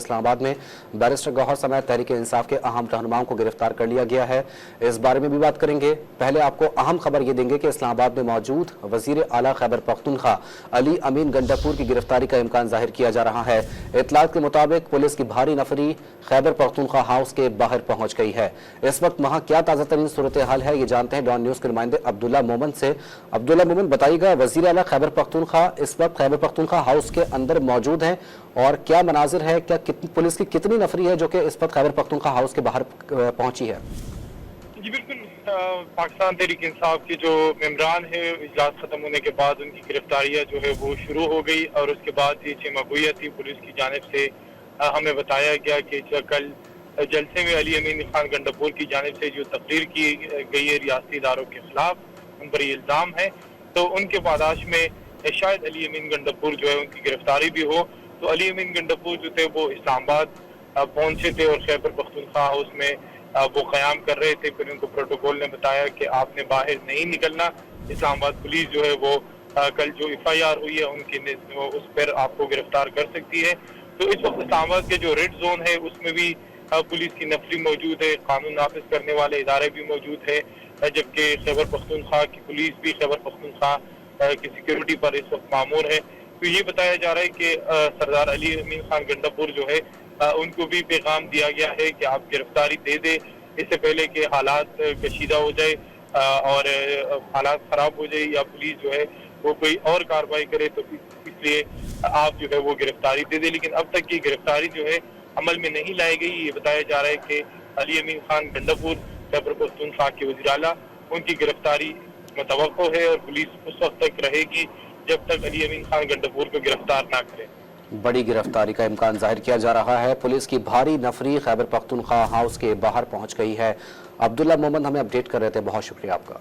اسلام آباد میں بیرسٹر گوہر سمیت تحریک انصاف کے اہم رہنماؤں کو گرفتار کر لیا گیا ہے۔ اس بارے میں بھی بات کریں گے۔ پہلے آپ کو اہم خبر یہ دیں گے کہ اسلام آباد میں موجود وزیر اعلیٰ خیبر پختونخوا علی امین گنڈاپور کی گرفتاری کا امکان ظاہر کیا جا رہا ہے۔ اطلاعات کے مطابق پولیس کی بھاری نفری خیبر پختونخوا ہاؤس کے باہر پہنچ گئی ہے۔ اس وقت وہاں کیا تازہ ترین صورتحال ہے، یہ جانتے ہیں ڈان نیوز کے نمائندے عبداللہ مومن سے۔ عبداللہ مومن، بتائیے گا وزیر اعلیٰ خیبر پختونخوا اس وقت خیبر پختونخوا ہاؤس کے اندر موجود ہیں اور کیا مناظر ہے، کیا پولیس کی کتنی نفری ہے جو کہ اس وقت خیبر پختونخوا ہاؤس کے باہر پہنچی ہے؟ جی بالکل، پاکستان تحریک انصاف کے جو ممبران ہیں اجلاس ختم ہونے کے بعد ان کی گرفتاریاں جو ہے وہ شروع ہو گئی اور اس کے بعد یہ چمگویہ تھی پولیس کی جانب سے۔ ہمیں بتایا گیا کہ کل جلسے میں علی امین خان گنڈاپور کی جانب سے جو تقریر کی گئی ہے ریاستی اداروں کے خلاف، ان پر یہ الزام ہے، تو ان کے پاداش میں شاید علی امین گنڈاپور جو ہے ان کی گرفتاری بھی ہو۔ تو علی امین گنڈاپور جو تھے وہ اسلام آباد پہنچے تھے اور خیبر پختونخوا ہاؤس میں وہ قیام کر رہے تھے۔ پھر ان کو پروٹوکول نے بتایا کہ آپ نے باہر نہیں نکلنا۔ اسلام آباد پولیس جو ہے وہ کل جو FIR ہوئی ہے ان کی اس پر آپ کو گرفتار کر سکتی ہے۔ تو اس وقت اسلام آباد کے جو ریڈ زون ہے اس میں بھی پولیس کی نفری موجود ہے، قانون نافذ کرنے والے ادارے بھی موجود ہیں، جبکہ خیبر پختونخوا کی پولیس بھی خیبر پختونخوا کی سیکیورٹی پر اس وقت مامور ہے۔ تو یہ بتایا جا رہا ہے کہ سردار علی امین خان گنڈاپور جو ہے ان کو بھی پیغام دیا گیا ہے کہ آپ گرفتاری دے دیں اس سے پہلے کہ حالات کشیدہ ہو جائے اور حالات خراب ہو جائے یا پولیس جو ہے وہ کوئی اور کارروائی کرے، تو اس لیے آپ جو ہے وہ گرفتاری دے دیں۔ لیکن اب تک کی گرفتاری جو ہے عمل میں نہیں لائی گئی۔ یہ بتایا جا رہا ہے کہ علی امین خان گنڈاپور خیبر پختونخوا کے وزیر اعلیٰ ان کی گرفتاری متوقع ہے اور پولیس اس وقت تک رہے گی جب تک علی امین خان گنڈاپور کو گرفتار نہ کرے۔ بڑی گرفتاری کا امکان ظاہر کیا جا رہا ہے۔ پولیس کی بھاری نفری خیبر پختونخوا ہاؤس کے باہر پہنچ گئی ہے۔ عبداللہ مومن ہمیں اپڈیٹ کر رہے تھے، بہت شکریہ آپ کا۔